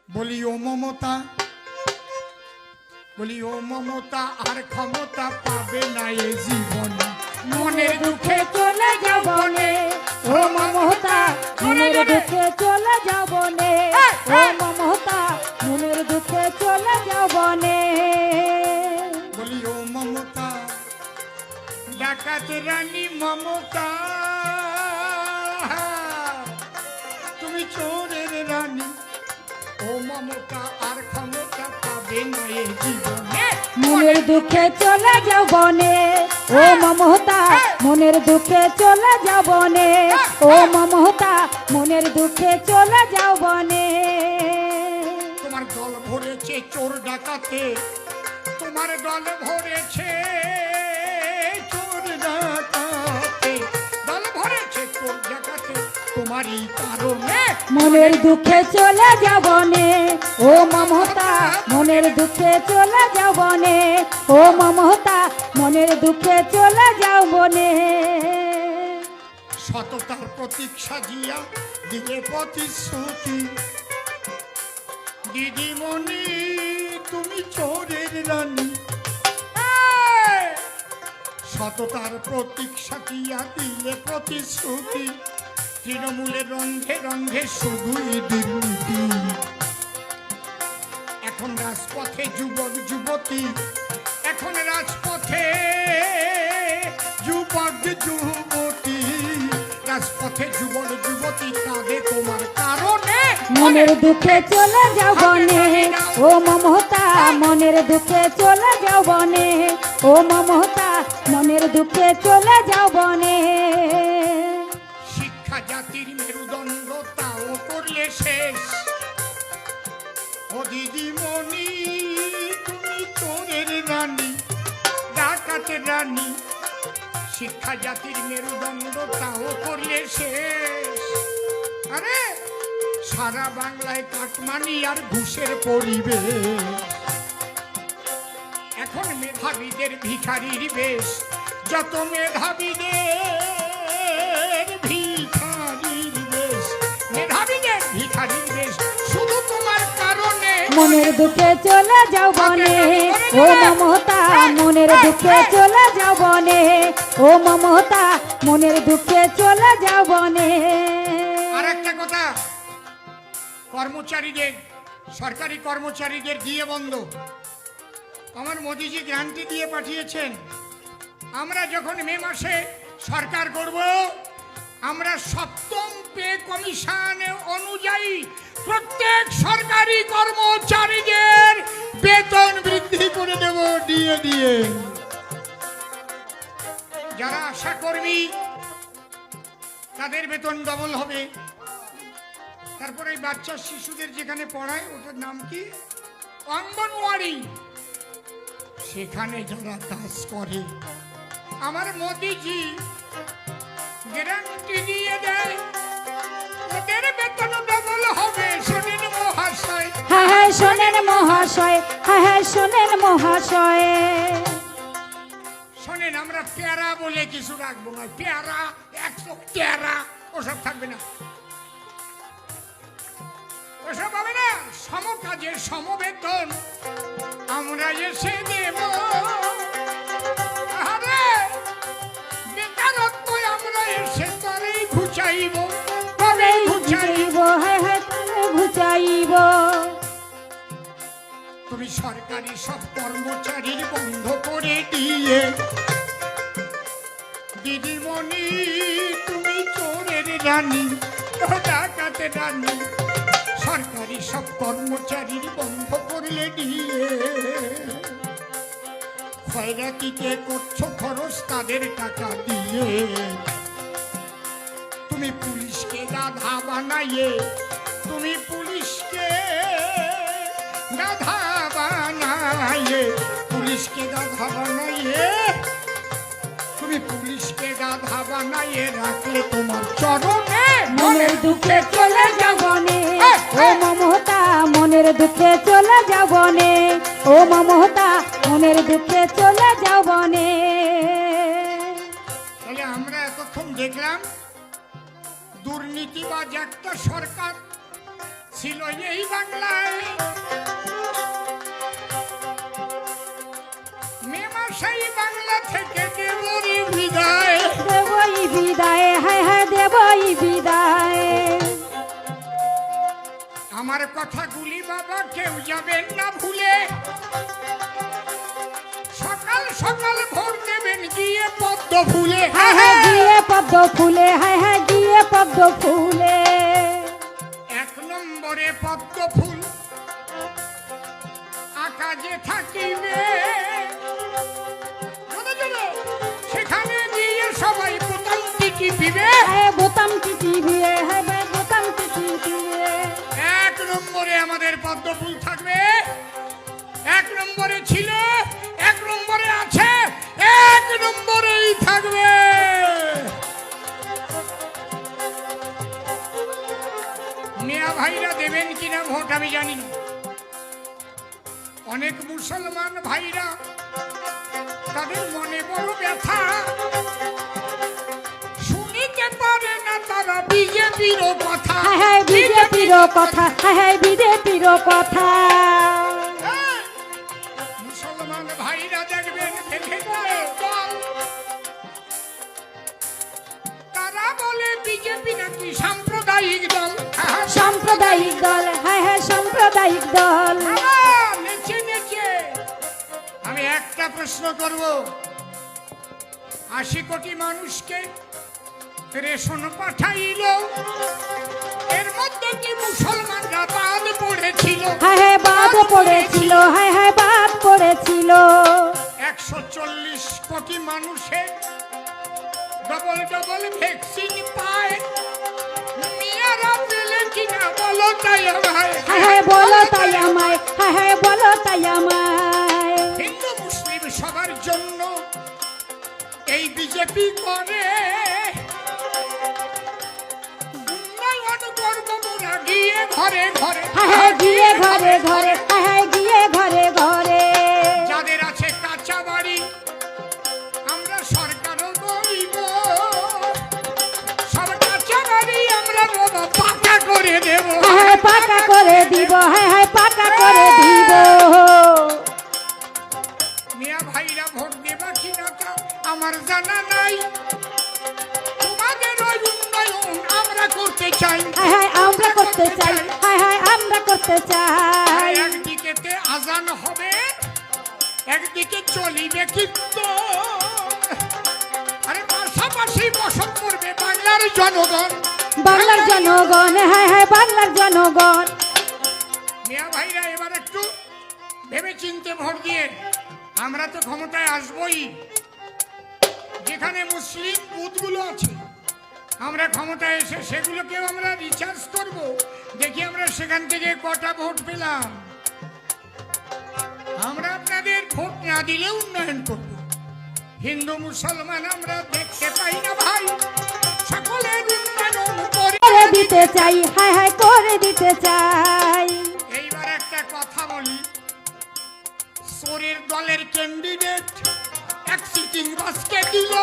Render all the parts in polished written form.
বলি ও মমতা, বলি ও মমতা আর ক্ষমতা পাবে না এ জীবনে, মনের দুঃখে চলে যাব নে ও মমতা, মনের দুঃখে চলে যাব নে ও মমতা, মনের দুঃখে চলে যাব নে। বলি ও মমতা, ডাকাত রানী মমতা, তুমি চোরের রানী ও মমতা আর ক্ষমতা পাবে না এ জীবনে, মনের দুঃখে চলে যাব নে ও মমতা, মনের দুঃখে চলে যাব নে ও মমতা, মনের দুঃখে চলে যাব নে। তোমার দল ভরেছে চোর ডাকাতে, তোমার দল ভরেছে চোর ডাকাতে, দল ভরেছে চোর ডাকাতে, তোমারই কারণে মনের দুঃখে চলে যাব নে ও মমতা, মনের দুঃখে চলে যাব নে ও মমতা, মনের দুঃখে চলে যাব নে। সততার প্রতীক সাজিয়া দিলে প্রতিশ্রুতি, দিদিমণি তুমি চোরের রানী, সততার প্রতীক সাজিয়া দিলে প্রতিশ্রুতি, তৃণমূলের রন্ধে রন্ধে শুধুই দুর্নীতি। এখন রাজপথে যুবক যুবতী, এখন রাজপথে যুবক যুবতী, রাজপথে যুবক যুবতী কাঁদে তোমার কারণে, মনের দুঃখে চলে যাব নে ও মমতা, মনের দুঃখে চলে যাব নে ও মমতা, মনের দুঃখে চলে যাব নে। শিক্ষা জাতির মেরুদণ্ড তাও করলে শেষ, ও দিদিমণি তুমি চোরের রানী ডাকাতের রানী, শিক্ষা জাতির মেরুদণ্ড তাও করলে শেষ। আরে সারা বাংলায় কাটমানি আর ঘুষের পরিবেশ, এখন মেধাবীদের ভিখারির বেশ, যত মেধাবীদের ভিখারির বেশ, মেধাবীদের ভিখারির বেশ, শুধু তোমার কারণে মনের দুঃখে চলে যাব নে ও মমতা, মনের দুঃখে চলে যাব নে ও মমতা, মনের দুঃখে চলে যাব নে। আর একটা কথা, কর্মচারীদের, সরকারি কর্মচারীদের দিয়ে বন্ধ, আমার মোদিজি গ্যারান্টি দিয়ে পাঠিয়েছেন, আমরা যখন মে মাসে সরকার করব, আমরা সপ্তম পে কমিশন অনুযায়ী প্রত্যেক সরকারি কর্মচারীদের বেতন বৃদ্ধি করে দেব দিয়ে দিয়ে। যারা আশা কর্মী তাদের বেতন ডবল হবে। তারপরে বাচ্চা শিশুদের যেখানে পড়ায় ওটার নাম কি, অঙ্গনওয়াড়ি, সেখানে যারা কাজ করে আমার মোদিজি গ্যারান্টি দিয়ে দেয় ওদের বেতন ডবল হবে। শোনেন মহাশয়, হ্যাঁ হ্যাঁ শোনেন মহাশয়, হ্যাঁ হ্যাঁ শোনেন মহাশয়। শোনেন, আমরা পেয়ারা বলে কিছু রাখবো না, পেয়ারা 113 ওসব থাকবে না, ওসব হবে না। সম কাজের সমবেতন আমরা এসে দেব, আরে বেকারত্ব আমরা এসে তারেই ঘুচাইব, তবে ঘুচাইব, হ্যাঁ হ্যাঁ তবে ঘুচাইব। তুমি সরকারি সব কর্মচারীর বন্ধ করে দিয়ে, দিদিমণি তুমি চোরের রানী ডাকাতের রানী, সরকারি সব কর্মচারীর বন্ধ করলে দিয়ে, খয়রাতিতে করছো খরচ তাদের টাকা দিয়ে, তুমি পুলিশকে গাধা বানাইয়ে, তুমি পুলিশকে গাধা বানাইয়ে, পুলিশকে গাধা বানাইয়ে, তুমি পুলিশকে গাধা বানাইয়ে রাখলে তোমার চরণে, মনের দুঃখে চলে যাব নে ও মমতা, মনের দুঃখে চলে যাব নে ও মমতা, মনের দুঃখে চলে যাব নে। তাহলে আমরা এতক্ষণ দেখলাম দুর্নীতিবাজ একটা সরকার ছিল এই বাংলায়, বিদায়, হায় হায় দেবই বিদায়। আমার কথাগুলি বাবা কেউ যাবেন না ভুলে, সকাল সকাল ভোর দেবেন গিয়ে পদ্ম ফুলে। হায় হায় গিয়ে পদ্ম ফুলে, হায় হায় গিয়ে পদ্ম ফুলে। 1 নম্বরে পদ্ম ফুল আকাশে থাকিবে, জোরে জোরে, সেখানে গিয়ে সবাই বোতাম টিপিবে। হায় বোতাম টিপিবে, হায় ভাই বোতাম টিপিবে। 1 নম্বরে আমাদের পদ্ম ফুল থাকবে, 1 নম্বরে ছিল, 1 নম্বরে আছে, 1 নম্বরেই থাকবে। মিয়া ভাইরা দেবেন কিনা ভোট আমি জানি না। অনেক মুসলমান ভাইরা তাদের মনে বড় ব্যথা, শুনিতে পারে না তারা বিজেপির কথা। হায় হায় বিজেপির কথা, হায় হায় বিজেপির কথা। মুসলমান ভাইরা দেখবেন দেখে যায় দল, তারা বলে বিজেপি নাকি সাম্প্রদায়িক দল। সাম্প্রদায়িক দল, হায় হায় সাম্প্রদায়িক দল। বাবা, নেচে নেচে আমি একটা প্রশ্ন করব, 80 কোটি মানুষকে রেশন পাঠাইল, এর মধ্যে কি মুসলমানরা বাদ পড়েছিল? হায় হায় বাদ পড়েছিল, হায় হায় বাদ পড়েছিল। 140 কোটি মানুষের ডবল ডবল ভ্যাকসিন পায়, মেয়েরা পেলে কিনা বলো তাই আমায়। হায় হায় বলো তাই আমায়, হায় হায় বলো তাই আমায়। হিন্দু মুসলিম সবার জন্য এই বিজেপি করে উন্নয়ন করব মোরা গিয়ে ঘরে ঘরে। হায় হায় গিয়ে ঘরে ঘরে, হায় হায় গিয়ে ঘরে ঘরে। যাদের আছে কাঁচা বাড়ি আমরা সরকারও গরিব, সব কাঁচা বাড়ি আমরা বাবা পাকা করে দেব। হায় হায় পাকা করে দিব, হায় হায় পাকা করে দিব। মিয়া ভাইরা ভোট দেবা কিনা তা আমার জানা নাই, তোমাদের ওই উন্নয়ন আমরা করতে চাই। হায় হায় আমরা করতে চাই, হায় হায় আমরা করতে চাই। একদিকেতে আজান হবে, একদিকে চলিবে কিন্তু, আরে পাশাপাশি বসত করবে বাংলার জনগণ। বাংলার জনগণ, হায় হায় বাংলার জনগণ। মিয়া ভাইরা এবার একটু ভেবে চিনতে ভোট দিয়ে, আমরা তো ক্ষমতায় আসবই, যেখানে মুসলিম বুথগুলো আছে আমরা ক্ষমতায় এসে সেগুলোকেও আমরা রিচার্জ করব, দেখি আমরা সেখান থেকে কটা ভোট পেলাম। আমরা আপনাদের ভোট না দিলে উন্নয়ন করব। হিন্দু মুসলমান আমরা দেখতে পাই না ভাই, সকলের উন্নয়ন করে দিতে চাই, হায় হায় করে দিতে চাই। এইবার একটা কথা বলি, চোরের দলের ক্যান্ডিডেট এক সিটিং বাসকে দিল,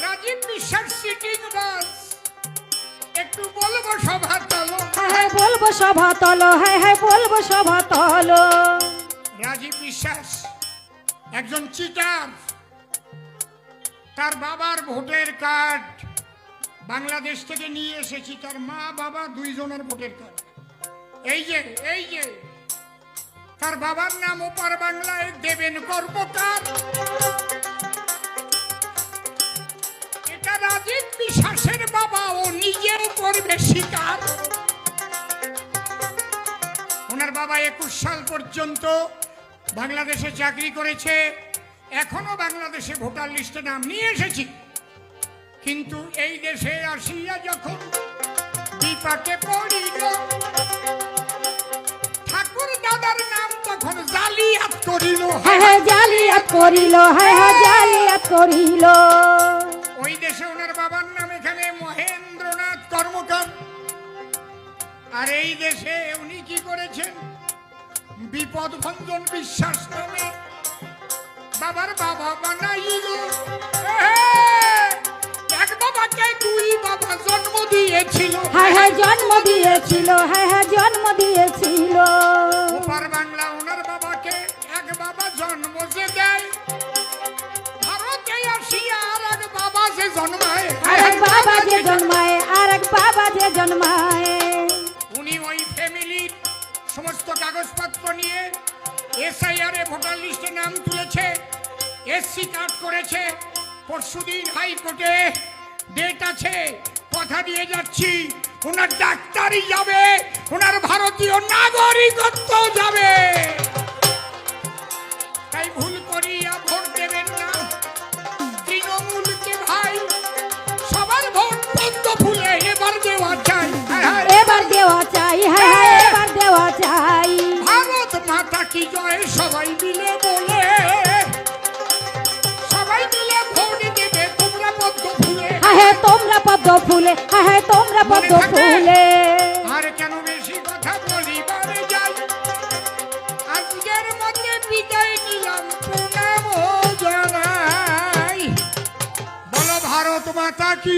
রাজীব বিশ্বাস সিটিং বাস, একটু বলবো সভা তলো। হায় হায় বলবো সভা তলো, হায় হায় বলবো সভা তলো। রাজীব বিশ্বাস একজন চিটার, তার বাবার ভোটের কার্ড বাংলাদেশ থেকে নিয়ে এসেছি, তার মা বাবা 2 জনের ভোটের কার্ড। এই যে তার বাবার নাম ওপার বাংলায় দেবেন কর্মকার, এটা রাজীব বিশ্বাসের বাবা, ও নিজেও করবে স্বীকার। ওনার বাবা 21 সাল পর্যন্ত বাংলাদেশে চাকরি করেছে, এখনো বাংলাদেশে ভোটার লিস্টে নাম নিয়ে এসেছি, কিন্তু এই দেশে আসিয়া যখন বিপাকে পড়িল, ঠাকুর দাদার নাম তখন জালিয়াত করিল। হায় হায় জালিয়াত করিল, হায় হায় জালিয়াত করিল। ওই দেশে ওনার বাবার নাম এখানে মহেন্দ্রনাথ কর্মকার, আর এই দেশে উনি কি করেছেন, বিপদ ভঞ্জন বিশ্বাস নামে বাবার বাবা বানাইল। এক বাবাকে 2 বাবা জন্ম দিয়েছিল। হায় হায় জন্ম দিয়েছিল, হায় হায় জন্ম দিয়েছিল। ওপার বাংলা ওনার বাবাকে এক বাবা জন্ম যে দেয়, ভারতে আসি জন্মায় আরেক বাবা যে জন্মায়, আরেক বাবা যে জন্মায়। উনি ওই ফ্যামিলির সমস্ত কাগজপত্র নিয়ে এসআইআর এ ভোটার লিস্টে নাম তুলেছে, এসসি কার্ড করেছে। পরশুদিন হাইকোর্টে ডেট আছে, কথা দিয়ে যাচ্ছি ওনার ডাক্তারি যাবে, ওনার ভারতীয় নাগরিকত্ব যাবে। তাই ভুল করিয়া ভোট দেবেন না তৃণমূলকে ভাই, সবার ভোট পদ্ম ফুলে এবার দেওয়া চাই। এবার দেওয়া চাই, হ্যাঁ হ্যাঁ এবার দেওয়া চাই। ভারত মাতা কি জয় সবাই মিলে বলে, সবাই মিলে ভোট দেবে তোমরা পদ্ম ফুলে। হ্যাঁ হ্যাঁ তোমরা পদ্ম ফুলে, হ্যাঁ হ্যাঁ তোমরা পদ্ম মনে থাকে? ফুলে। আর কেন বেশি কথা বলিবারে যাই, আজকের মধ্যে বিদায় নিলাম, প্রণাম জানাই। বলো ভারত মাতা কি।